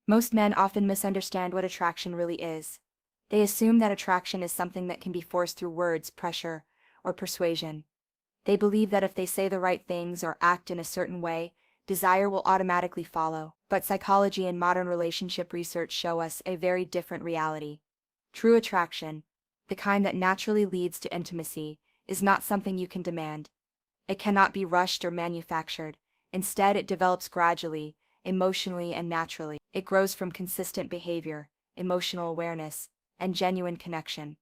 Most men often misunderstand what attraction really is. They assume that attraction is something that can be forced through words, pressure, or persuasion. They believe that if they say the right things or act in a certain way, desire will automatically follow. But psychology and modern relationship research show us a very different reality. True attraction, the kind that naturally leads to intimacy, is not something you can demand. It cannot be rushed or manufactured. Instead, it develops gradually, emotionally and naturally. It grows from consistent behavior, emotional awareness, and genuine connection.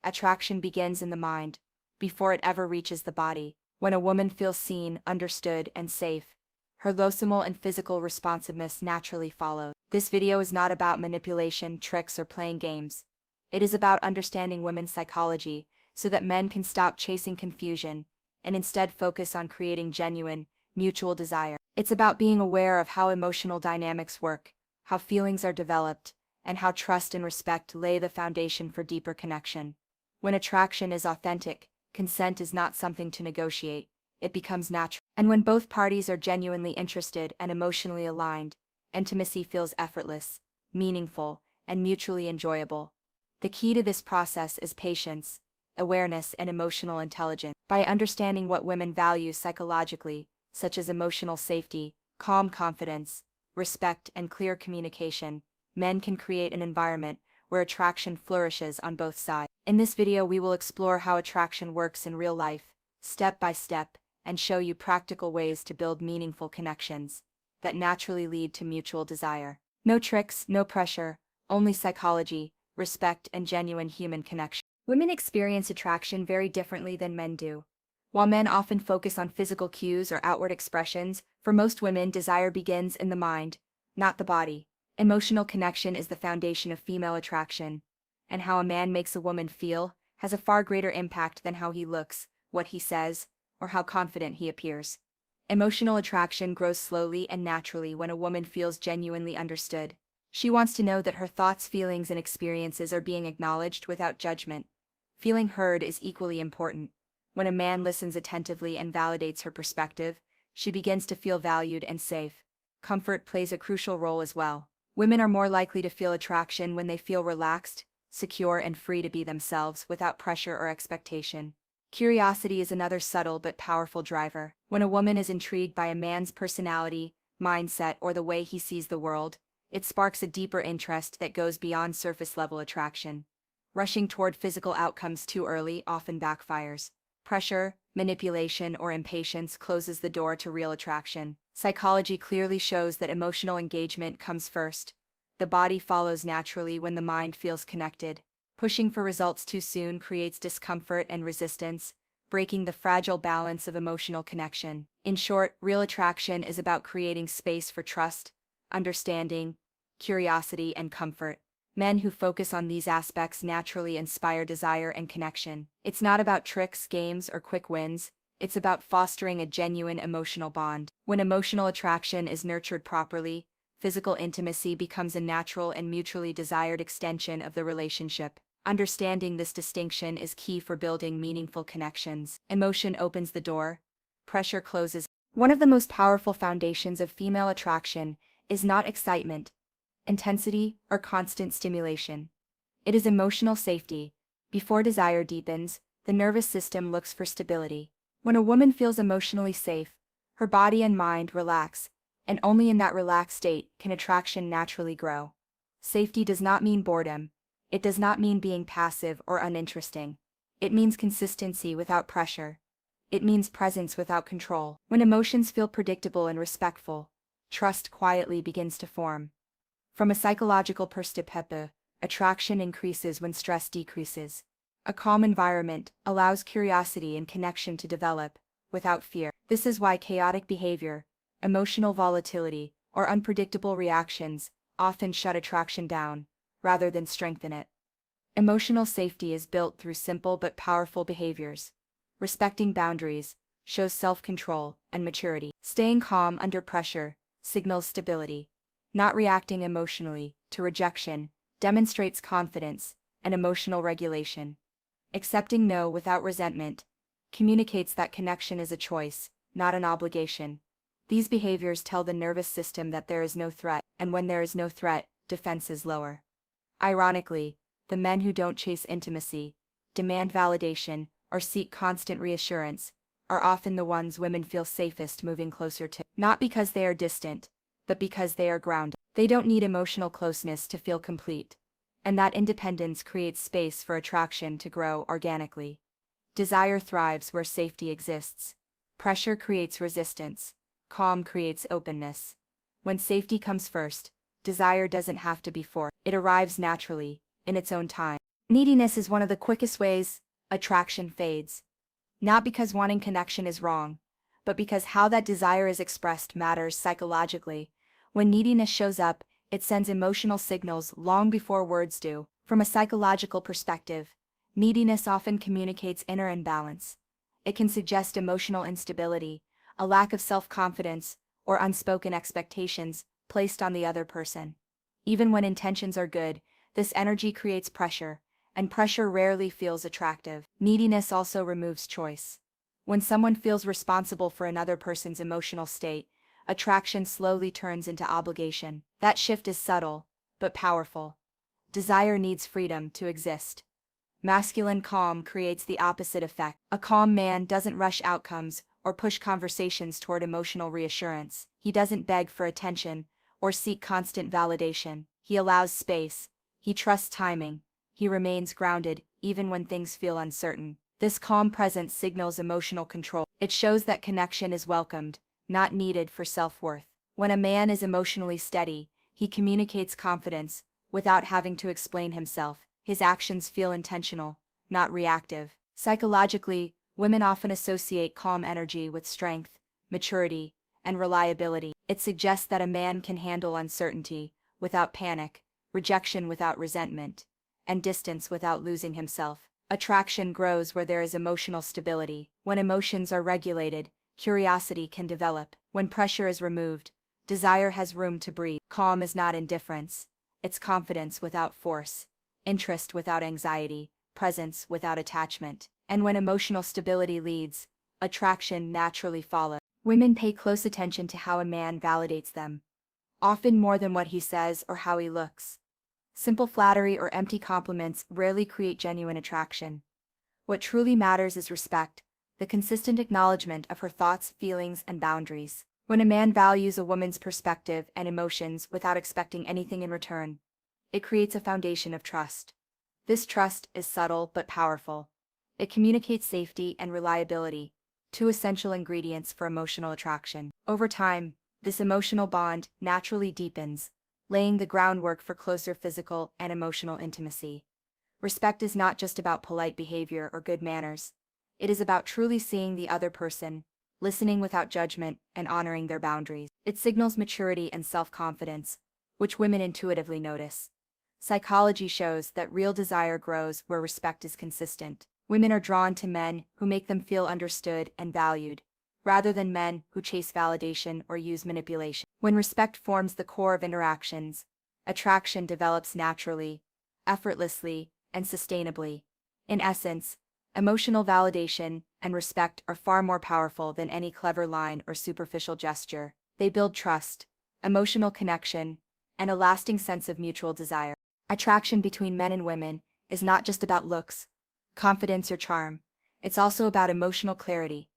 Attraction begins in the mind, before it ever reaches the body. When a woman feels seen, understood, and safe, her emotional and physical responsiveness naturally follows. This video is not about manipulation, tricks, or playing games. It is about understanding women's psychology, so that men can stop chasing confusion, and instead focus on creating genuine, mutual desire. It's about being aware of how emotional dynamics work, how feelings are developed, and how trust and respect lay the foundation for deeper connection. When attraction is authentic, consent is not something to negotiate, it becomes natural. And when both parties are genuinely interested and emotionally aligned, intimacy feels effortless, meaningful, and mutually enjoyable. The key to this process is patience, awareness, and emotional intelligence. By understanding what women value psychologically, such as emotional safety, calm confidence, respect, and clear communication, men can create an environment where attraction flourishes on both sides. In this video, we will explore how attraction works in real life, step by step, and show you practical ways to build meaningful connections that naturally lead to mutual desire. No tricks, no pressure, only psychology, respect, and genuine human connection. Women experience attraction very differently than men do. While men often focus on physical cues or outward expressions, for most women, desire begins in the mind, not the body. Emotional connection is the foundation of female attraction, and how a man makes a woman feel has a far greater impact than how he looks, what he says, or how confident he appears. Emotional attraction grows slowly and naturally when a woman feels genuinely understood. She wants to know that her thoughts, feelings, and experiences are being acknowledged without judgment. Feeling heard is equally important. When a man listens attentively and validates her perspective, she begins to feel valued and safe. Comfort plays a crucial role as well. Women are more likely to feel attraction when they feel relaxed, secure, and free to be themselves without pressure or expectation. Curiosity is another subtle but powerful driver. When a woman is intrigued by a man's personality, mindset, or the way he sees the world, it sparks a deeper interest that goes beyond surface-level attraction. Rushing toward physical outcomes too early often backfires. Pressure, manipulation, or impatience closes the door to real attraction. Psychology clearly shows that emotional engagement comes first. The body follows naturally when the mind feels connected. Pushing for results too soon creates discomfort and resistance, breaking the fragile balance of emotional connection. In short, real attraction is about creating space for trust, understanding, curiosity, and comfort. Men who focus on these aspects naturally inspire desire and connection. It's not about tricks, games, or quick wins. It's about fostering a genuine emotional bond. When emotional attraction is nurtured properly, physical intimacy becomes a natural and mutually desired extension of the relationship. Understanding this distinction is key for building meaningful connections. Emotion opens the door, pressure closes. One of the most powerful foundations of female attraction is not excitement, intensity, or constant stimulation. It is emotional safety. Before desire deepens, the nervous system looks for stability. When a woman feels emotionally safe, her body and mind relax, and only in that relaxed state can attraction naturally grow. Safety does not mean boredom. It does not mean being passive or uninteresting. It means consistency without pressure. It means presence without control. When emotions feel predictable and respectful, trust quietly begins to form. From a psychological perspective, attraction increases when stress decreases. A calm environment allows curiosity and connection to develop, without fear. This is why chaotic behavior, emotional volatility, or unpredictable reactions often shut attraction down, rather than strengthen it. Emotional safety is built through simple but powerful behaviors. Respecting boundaries shows self-control and maturity. Staying calm under pressure signals stability. Not reacting emotionally to rejection demonstrates confidence and emotional regulation. Accepting no without resentment communicates that connection is a choice, not an obligation. These behaviors tell the nervous system that there is no threat, and when there is no threat, defense is lower. Ironically, the men who don't chase intimacy, demand validation, or seek constant reassurance, are often the ones women feel safest moving closer to. Not because they are distant, but because they are grounded. They don't need emotional closeness to feel complete, and that independence creates space for attraction to grow organically. Desire thrives where safety exists. Pressure creates resistance. Calm creates openness. When safety comes first, desire doesn't have to be forced. It arrives naturally, in its own time. Neediness is one of the quickest ways attraction fades. Not because wanting connection is wrong, but because how that desire is expressed matters psychologically. When neediness shows up, it sends emotional signals long before words do. From a psychological perspective, neediness often communicates inner imbalance. It can suggest emotional instability, a lack of self-confidence, or unspoken expectations placed on the other person. Even when intentions are good, this energy creates pressure, and pressure rarely feels attractive. Neediness also removes choice. When someone feels responsible for another person's emotional state, attraction slowly turns into obligation. That shift is subtle, but powerful. Desire needs freedom to exist. Masculine calm creates the opposite effect. A calm man doesn't rush outcomes or push conversations toward emotional reassurance. He doesn't beg for attention or seek constant validation. He allows space. He trusts timing. He remains grounded even when things feel uncertain. This calm presence signals emotional control. It shows that connection is welcomed, not needed for self-worth. When a man is emotionally steady, he communicates confidence without having to explain himself. His actions feel intentional, not reactive. Psychologically, women often associate calm energy with strength, maturity, and reliability. It suggests that a man can handle uncertainty without panic, rejection without resentment, and distance without losing himself. Attraction grows where there is emotional stability. When emotions are regulated, curiosity can develop. When pressure is removed, desire has room to breathe. Calm is not indifference. It's confidence without force, interest without anxiety, presence without attachment. And when emotional stability leads, attraction naturally follows. Women pay close attention to how a man validates them, often more than what he says or how he looks. Simple flattery or empty compliments rarely create genuine attraction. What truly matters is respect, the consistent acknowledgement of her thoughts, feelings, and boundaries. When a man values a woman's perspective and emotions without expecting anything in return, it creates a foundation of trust. This trust is subtle but powerful. It communicates safety and reliability, two essential ingredients for emotional attraction. Over time, this emotional bond naturally deepens, laying the groundwork for closer physical and emotional intimacy. Respect is not just about polite behavior or good manners. It is about truly seeing the other person, listening without judgment, and honoring their boundaries. It signals maturity and self-confidence, which women intuitively notice. Psychology shows that real desire grows where respect is consistent. Women are drawn to men who make them feel understood and valued, rather than men who chase validation or use manipulation. When respect forms the core of interactions, attraction develops naturally, effortlessly, and sustainably. In essence, emotional validation and respect are far more powerful than any clever line or superficial gesture. They build trust, emotional connection, and a lasting sense of mutual desire. Attraction between men and women is not just about looks, confidence, or charm. It's also about emotional clarity.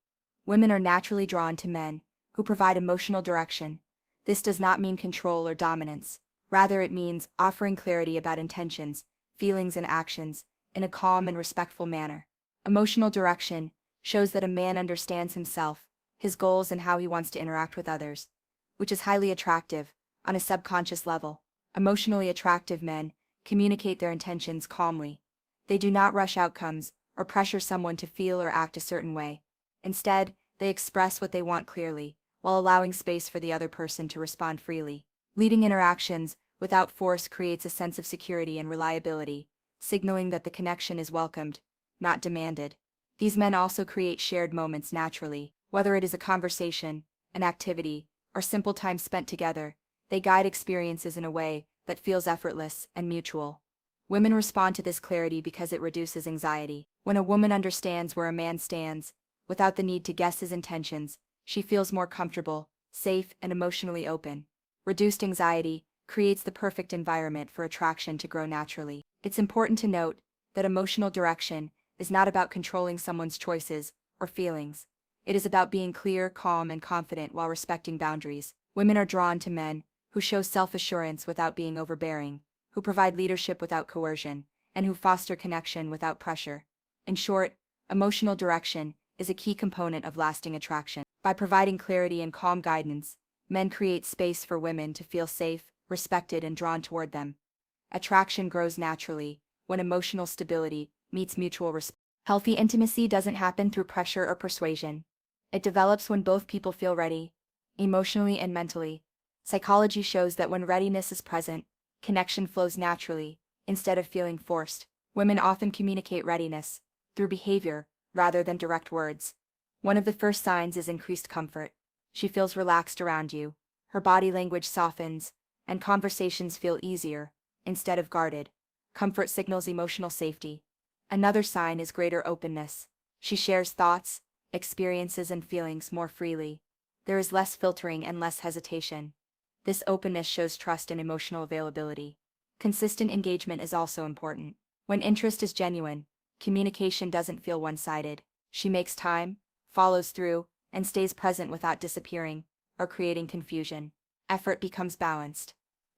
Women are naturally drawn to men who provide emotional direction. This does not mean control or dominance. Rather, it means offering clarity about intentions, feelings, and actions in a calm and respectful manner. Emotional direction shows that a man understands himself, his goals, and how he wants to interact with others, which is highly attractive on a subconscious level. Emotionally attractive men communicate their intentions calmly. They do not rush outcomes or pressure someone to feel or act a certain way. Instead, they express what they want clearly, while allowing space for the other person to respond freely. Leading interactions without force creates a sense of security and reliability, signaling that the connection is welcomed, not demanded. These men also create shared moments naturally. Whether it is a conversation, an activity, or simple time spent together, they guide experiences in a way that feels effortless and mutual. Women respond to this clarity because it reduces anxiety. When a woman understands where a man stands, without the need to guess his intentions, she feels more comfortable, safe, and emotionally open. Reduced anxiety creates the perfect environment for attraction to grow naturally. It's important to note that emotional direction is not about controlling someone's choices or feelings. It is about being clear, calm, and confident while respecting boundaries. Women are drawn to men who show self-assurance without being overbearing, who provide leadership without coercion, and who foster connection without pressure. In short, emotional direction is a key component of lasting attraction. By providing clarity and calm guidance, men create space for women to feel safe, respected, and drawn toward them. Attraction grows naturally when emotional stability meets mutual respect. Healthy intimacy doesn't happen through pressure or persuasion. It develops when both people feel ready, emotionally and mentally. Psychology shows that when readiness is present, connection flows naturally, instead of feeling forced. Women often communicate readiness through behavior rather than direct words. One of the first signs is increased comfort. She feels relaxed around you, her body language softens, and conversations feel easier, instead of guarded. Comfort signals emotional safety. Another sign is greater openness. She shares thoughts, experiences, and feelings more freely. There is less filtering and less hesitation. This openness shows trust and emotional availability. Consistent engagement is also important. When interest is genuine, communication doesn't feel one-sided. She makes time, follows through, and stays present without disappearing or creating confusion. Effort becomes balanced.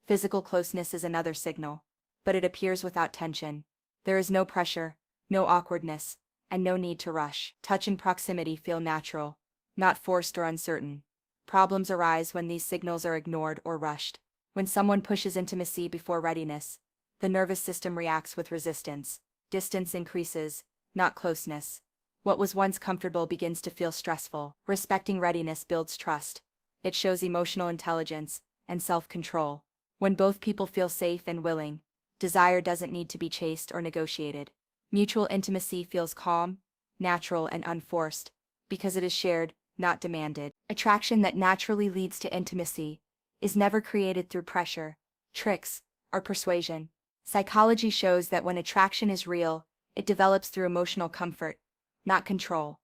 Physical closeness is another signal, but it appears without tension. There is no pressure, no awkwardness, and no need to rush. Touch and proximity feel natural, not forced or uncertain. Problems arise when these signals are ignored or rushed. When someone pushes intimacy before readiness, the nervous system reacts with resistance. Distance increases, not closeness. What was once comfortable begins to feel stressful. Respecting readiness builds trust. It shows emotional intelligence and self-control. When both people feel safe and willing, desire doesn't need to be chased or negotiated. Mutual intimacy feels calm, natural, and unforced, because it is shared, not demanded. Attraction that naturally leads to intimacy is never created through pressure, tricks, or persuasion. Psychology shows that when attraction is real, it develops through emotional comfort, not control.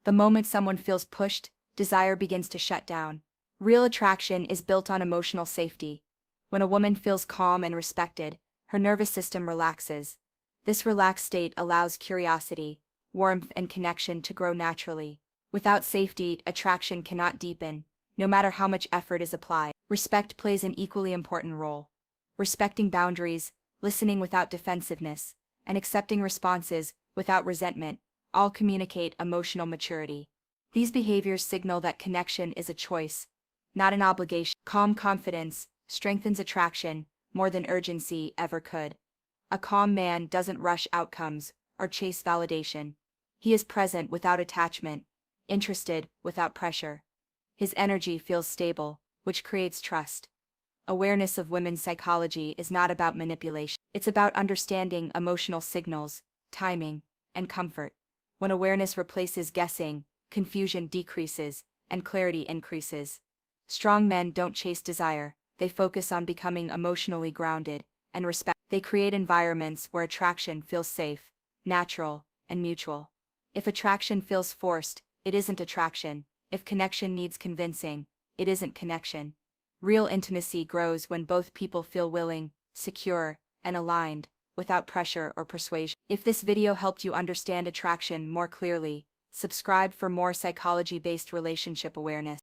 The moment someone feels pushed, desire begins to shut down. Real attraction is built on emotional safety. When a woman feels calm and respected, her nervous system relaxes. This relaxed state allows curiosity, warmth, and connection to grow naturally. Without safety, attraction cannot deepen, no matter how much effort is applied. Respect plays an equally important role. Respecting boundaries, listening without defensiveness, and accepting responses without resentment all communicate emotional maturity. These behaviors signal that connection is a choice, not an obligation. Calm confidence strengthens attraction more than urgency ever could. A calm man doesn't rush outcomes or chase validation. He is present without attachment, interested without pressure. His energy feels stable, which creates trust. Awareness of women's psychology is not about manipulation. It's about understanding emotional signals, timing, and comfort. When awareness replaces guessing, confusion decreases, and clarity increases. Strong men don't chase desire, they focus on becoming emotionally grounded and respect. They create environments where attraction feels safe, natural, and mutual. If attraction feels forced, it isn't attraction. If connection needs convincing, it isn't connection. Real intimacy grows when both people feel willing, secure, and aligned, without pressure or persuasion. If this video helped you understand attraction more clearly, subscribe for more psychology-based relationship awareness.